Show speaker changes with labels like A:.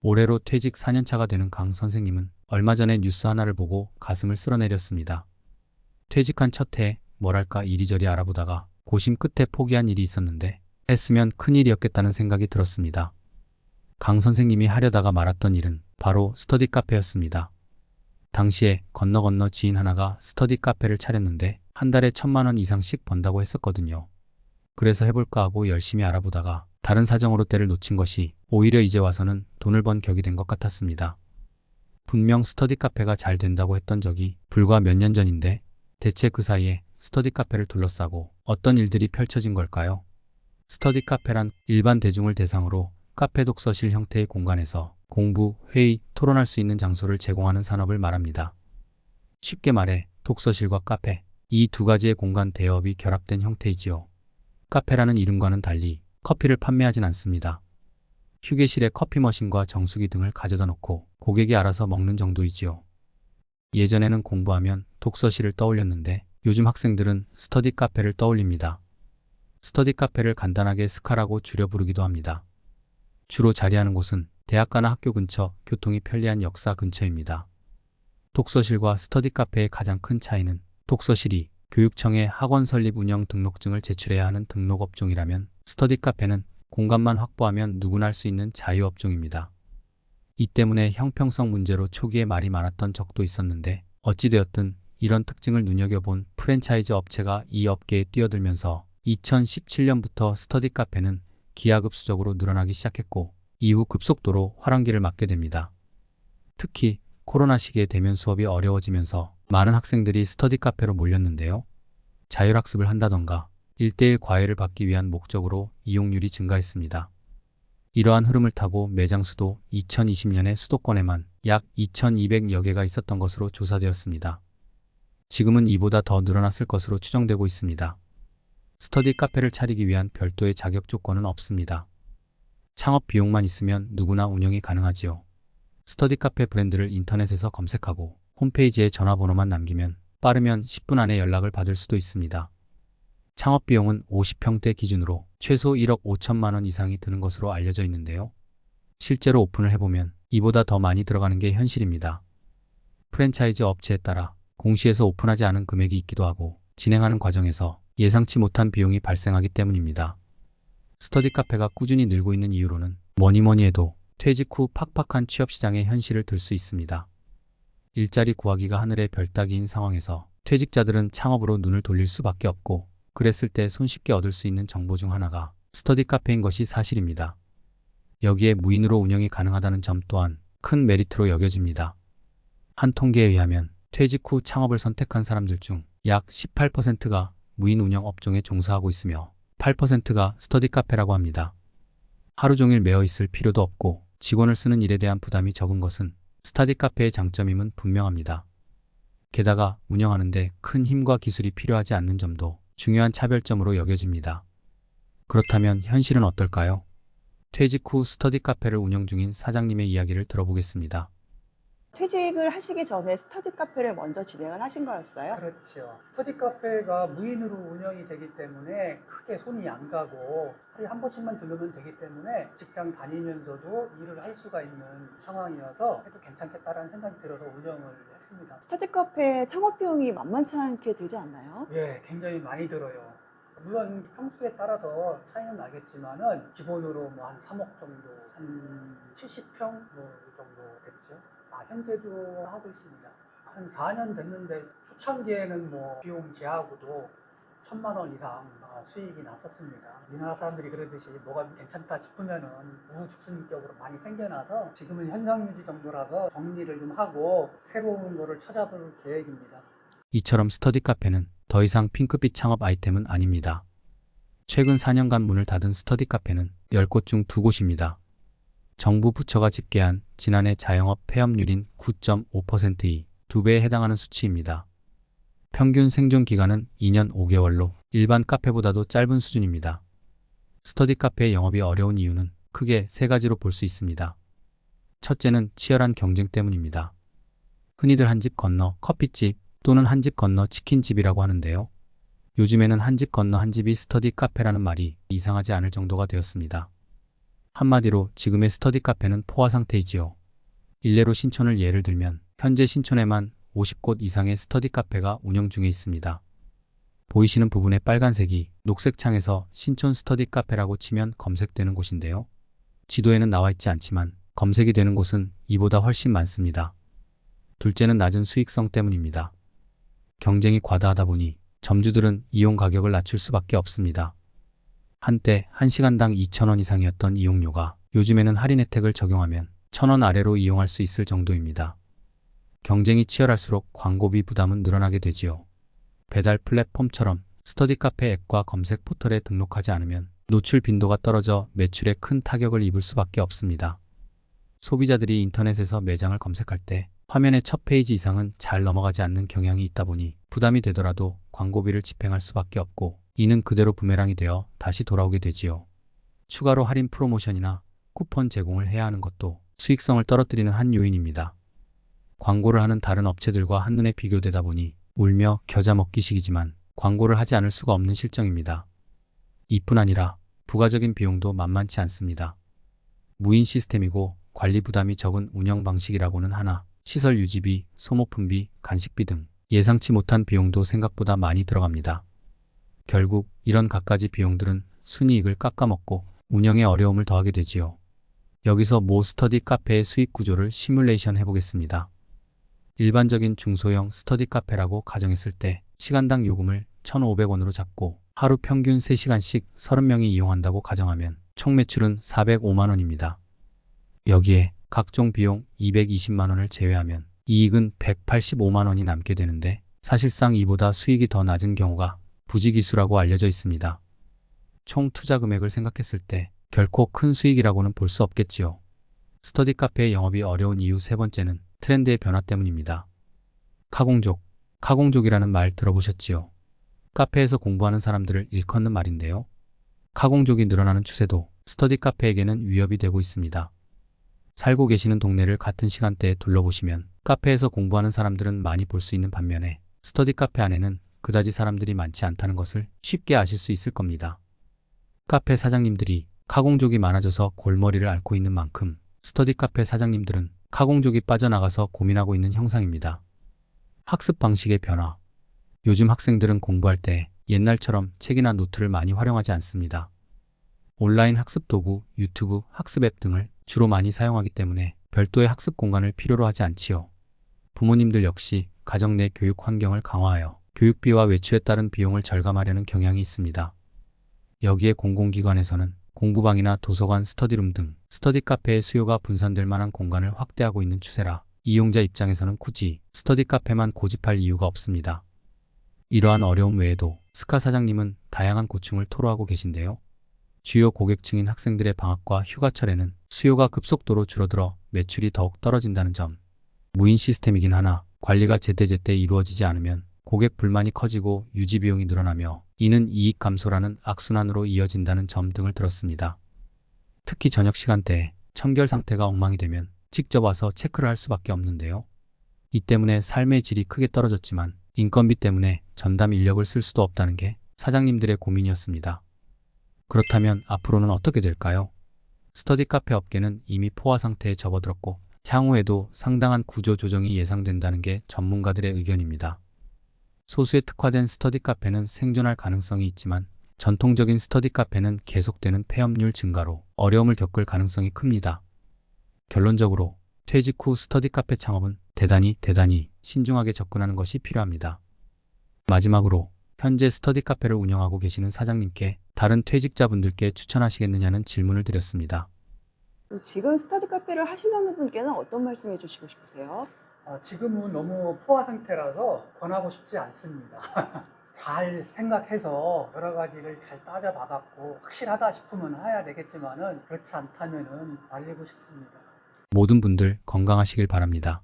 A: 올해로 퇴직 4년차가 되는 강 선생님은 얼마 전에 뉴스 하나를 보고 가슴을 쓸어내렸습니다. 퇴직한 첫 해, 뭐랄까 이리저리 알아보다가 고심 끝에 포기한 일이 있었는데 했으면 큰일이었겠다는 생각이 들었습니다. 강 선생님이 하려다가 말았던 일은 바로 스터디 카페였습니다. 당시에 건너 지인 하나가 스터디 카페를 차렸는데 한 달에 1,000만 원 이상씩 번다고 했었거든요. 그래서 해볼까 하고 열심히 알아보다가 다른 사정으로 때를 놓친 것이 오히려 이제 와서는 돈을 번 격이 된 것 같았습니다. 분명 스터디 카페가 잘 된다고 했던 적이 불과 몇 년 전인데 대체 그 사이에 스터디 카페를 둘러싸고 어떤 일들이 펼쳐진 걸까요? 스터디 카페란 일반 대중을 대상으로 카페 독서실 형태의 공간에서 공부, 회의, 토론할 수 있는 장소를 제공하는 산업을 말합니다. 쉽게 말해 독서실과 카페, 이 두 가지의 공간 대여업이 결합된 형태이지요. 카페라는 이름과는 달리 커피를 판매하진 않습니다. 휴게실에 커피 머신과 정수기 등을 가져다 놓고 고객이 알아서 먹는 정도이지요. 예전에는 공부하면 독서실을 떠올렸는데 요즘 학생들은 스터디 카페를 떠올립니다. 스터디 카페를 간단하게 스카라고 줄여 부르기도 합니다. 주로 자리하는 곳은 대학가나 학교 근처, 교통이 편리한 역사 근처입니다. 독서실과 스터디 카페의 가장 큰 차이는 독서실이 교육청에 학원 설립 운영 등록증을 제출해야 하는 등록업종이라면 스터디 카페는 공간만 확보하면 누구나 할 수 있는 자유업종입니다. 이 때문에 형평성 문제로 초기에 말이 많았던 적도 있었는데 어찌되었든 이런 특징을 눈여겨본 프랜차이즈 업체가 이 업계에 뛰어들면서 2017년부터 스터디 카페는 기하급수적으로 늘어나기 시작했고 이후 급속도로 활황기를 맞게 됩니다. 특히 코로나 시기에 대면 수업이 어려워지면서 많은 학생들이 스터디 카페로 몰렸는데요. 자율학습을 한다던가 1:1 과외를 받기 위한 목적으로 이용률이 증가했습니다. 이러한 흐름을 타고 매장 수도 2020년에 수도권에만 약 2,200여 개가 있었던 것으로 조사되었습니다. 지금은 이보다 더 늘어났을 것으로 추정되고 있습니다. 스터디 카페를 차리기 위한 별도의 자격 조건은 없습니다. 창업 비용만 있으면 누구나 운영이 가능하지요. 스터디 카페 브랜드를 인터넷에서 검색하고 홈페이지에 전화번호만 남기면 빠르면 10분 안에 연락을 받을 수도 있습니다. 창업 비용은 50평대 기준으로 최소 1억 5천만 원 이상이 드는 것으로 알려져 있는데요. 실제로 오픈을 해보면 이보다 더 많이 들어가는 게 현실입니다. 프랜차이즈 업체에 따라 공시에서 오픈하지 않은 금액이 있기도 하고 진행하는 과정에서 예상치 못한 비용이 발생하기 때문입니다. 스터디 카페가 꾸준히 늘고 있는 이유로는 뭐니 해도 퇴직 후 팍팍한 취업시장의 현실을 들 수 있습니다. 일자리 구하기가 하늘의 별 따기인 상황에서 퇴직자들은 창업으로 눈을 돌릴 수밖에 없고 그랬을 때 손쉽게 얻을 수 있는 정보 중 하나가 스터디 카페인 것이 사실입니다. 여기에 무인으로 운영이 가능하다는 점 또한 큰 메리트로 여겨집니다. 한 통계에 의하면 퇴직 후 창업을 선택한 사람들 중 약 18%가 무인 운영 업종에 종사하고 있으며 8%가 스터디 카페라고 합니다. 하루 종일 매여 있을 필요도 없고 직원을 쓰는 일에 대한 부담이 적은 것은 스터디 카페의 장점임은 분명합니다. 게다가 운영하는데 큰 힘과 기술이 필요하지 않는 점도 중요한 차별점으로 여겨집니다. 그렇다면 현실은 어떨까요? 퇴직 후 스터디 카페를 운영 중인 사장님의 이야기를 들어보겠습니다.
B: 퇴직을 하시기 전에 스터디 카페를 먼저 진행을 하신 거였어요?
C: 그렇죠. 스터디 카페가 무인으로 운영이 되기 때문에 크게 손이 안 가고 하루에 한 번씩만 들르면 되기 때문에 직장 다니면서도 일을 할 수가 있는 상황이어서 해도 괜찮겠다라는 생각이 들어서 운영을 했습니다.
B: 스터디 카페 창업 비용이 만만치 않게 들지 않나요?
C: 예, 굉장히 많이 들어요. 물론 평수에 따라서 차이는 나겠지만은 기본으로 뭐 한 3억 정도, 한 70평 뭐 이 정도 됐죠. 현재도 하고 있습니다. 한 4년 됐는데 초창기에는 뭐 비용 제하고도 1,000만 원 이상 수익이 났었습니다. 우리나라 사람들이 그러듯이 뭐가 괜찮다 싶으면은 우후죽순격으로 많이 생겨나서 지금은 현상 유지 정도라서 정리를 좀 하고 새로운 거를 찾아볼 계획입니다.
A: 이처럼 스터디 카페는 더 이상 핑크빛 창업 아이템은 아닙니다. 최근 4년간 문을 닫은 스터디 카페는 10곳 중 2곳입니다. 정부 부처가 집계한 지난해 자영업 폐업률인 9.5%이 2배에 해당하는 수치입니다. 평균 생존 기간은 2년 5개월로 일반 카페보다도 짧은 수준입니다. 스터디 카페의 영업이 어려운 이유는 크게 3가지로 볼 수 있습니다. 첫째는 치열한 경쟁 때문입니다. 흔히들 한 집 건너 커피집 또는 한 집 건너 치킨집이라고 하는데요. 요즘에는 한 집 건너 한 집이 스터디 카페라는 말이 이상하지 않을 정도가 되었습니다. 한마디로 지금의 스터디 카페는 포화 상태이지요. 일례로 신촌을 예를 들면 현재 신촌에만 50곳 이상의 스터디 카페가 운영 중에 있습니다. 보이시는 부분의 빨간색이 녹색 창에서 신촌 스터디 카페라고 치면 검색되는 곳인데요. 지도에는 나와 있지 않지만 검색이 되는 곳은 이보다 훨씬 많습니다. 둘째는 낮은 수익성 때문입니다. 경쟁이 과다하다 보니 점주들은 이용 가격을 낮출 수밖에 없습니다. 한때 1시간당 2,000원 이상이었던 이용료가 요즘에는 할인 혜택을 적용하면 1,000원 아래로 이용할 수 있을 정도입니다. 경쟁이 치열할수록 광고비 부담은 늘어나게 되지요. 배달 플랫폼처럼 스터디 카페 앱과 검색 포털에 등록하지 않으면 노출 빈도가 떨어져 매출에 큰 타격을 입을 수밖에 없습니다. 소비자들이 인터넷에서 매장을 검색할 때 화면의 첫 페이지 이상은 잘 넘어가지 않는 경향이 있다 보니 부담이 되더라도 광고비를 집행할 수밖에 없고 이는 그대로 부메랑이 되어 다시 돌아오게 되지요. 추가로 할인 프로모션이나 쿠폰 제공을 해야 하는 것도 수익성을 떨어뜨리는 한 요인입니다. 광고를 하는 다른 업체들과 한눈에 비교되다 보니 울며 겨자 먹기식이지만 광고를 하지 않을 수가 없는 실정입니다. 이뿐 아니라 부가적인 비용도 만만치 않습니다. 무인 시스템이고 관리 부담이 적은 운영 방식이라고는 하나 시설 유지비, 소모품비, 간식비 등 예상치 못한 비용도 생각보다 많이 들어갑니다. 결국 이런 갖가지 비용들은 순이익을 깎아먹고 운영에 어려움을 더하게 되지요. 여기서 모 스터디 카페의 수익 구조를 시뮬레이션 해보겠습니다. 일반적인 중소형 스터디 카페라고 가정했을 때 시간당 요금을 1,500원으로 잡고 하루 평균 3시간씩 30명이 이용한다고 가정하면 총 매출은 405만 원입니다. 여기에 각종 비용 220만 원을 제외하면 이익은 185만 원이 남게 되는데 사실상 이보다 수익이 더 낮은 경우가 부지기수라고 알려져 있습니다. 총 투자 금액을 생각했을 때 결코 큰 수익이라고는 볼 수 없겠지요. 스터디 카페의 영업이 어려운 이유 세 번째는 트렌드의 변화 때문입니다. 카공족, 카공족이라는 말 들어보셨지요? 카페에서 공부하는 사람들을 일컫는 말인데요. 카공족이 늘어나는 추세도 스터디 카페에게는 위협이 되고 있습니다. 살고 계시는 동네를 같은 시간대에 둘러보시면 카페에서 공부하는 사람들은 많이 볼 수 있는 반면에 스터디 카페 안에는 그다지 사람들이 많지 않다는 것을 쉽게 아실 수 있을 겁니다. 카페 사장님들이 카공족이 많아져서 골머리를 앓고 있는 만큼 스터디 카페 사장님들은 카공족이 빠져나가서 고민하고 있는 형상입니다. 학습 방식의 변화. 요즘 학생들은 공부할 때 옛날처럼 책이나 노트를 많이 활용하지 않습니다. 온라인 학습 도구, 유튜브, 학습 앱 등을 주로 많이 사용하기 때문에 별도의 학습 공간을 필요로 하지 않지요. 부모님들 역시 가정 내 교육 환경을 강화하여 교육비와 외출에 따른 비용을 절감하려는 경향이 있습니다. 여기에 공공기관에서는 공부방이나 도서관, 스터디룸 등 스터디 카페의 수요가 분산될 만한 공간을 확대하고 있는 추세라 이용자 입장에서는 굳이 스터디 카페만 고집할 이유가 없습니다. 이러한 어려움 외에도 스카 사장님은 다양한 고충을 토로하고 계신데요. 주요 고객층인 학생들의 방학과 휴가철에는 수요가 급속도로 줄어들어 매출이 더욱 떨어진다는 점. 무인 시스템이긴 하나 관리가 제때제때 이루어지지 않으면 고객 불만이 커지고 유지 비용이 늘어나며 이는 이익 감소라는 악순환으로 이어진다는 점 등을 들었습니다. 특히 저녁 시간대에 청결 상태가 엉망이 되면 직접 와서 체크를 할 수밖에 없는데요. 이 때문에 삶의 질이 크게 떨어졌지만 인건비 때문에 전담 인력을 쓸 수도 없다는 게 사장님들의 고민이었습니다. 그렇다면 앞으로는 어떻게 될까요? 스터디 카페 업계는 이미 포화 상태에 접어들었고 향후에도 상당한 구조 조정이 예상된다는 게 전문가들의 의견입니다. 소수에 특화된 스터디 카페는 생존할 가능성이 있지만 전통적인 스터디 카페는 계속되는 폐업률 증가로 어려움을 겪을 가능성이 큽니다. 결론적으로 퇴직 후 스터디 카페 창업은 대단히 신중하게 접근하는 것이 필요합니다. 마지막으로 현재 스터디 카페를 운영하고 계시는 사장님께 다른 퇴직자분들께 추천하시겠느냐는 질문을 드렸습니다.
B: 지금 스터디 카페를 하시려는 분께는 어떤 말씀 해주시고 싶으세요?
C: 지금은 너무 포화 상태라서 권하고 싶지 않습니다. 잘 생각해서 여러 가지를 잘 따져받았고 확실하다 싶으면 해야 되겠지만은 그렇지 않다면은 말리고 싶습니다.
A: 모든 분들 건강하시길 바랍니다.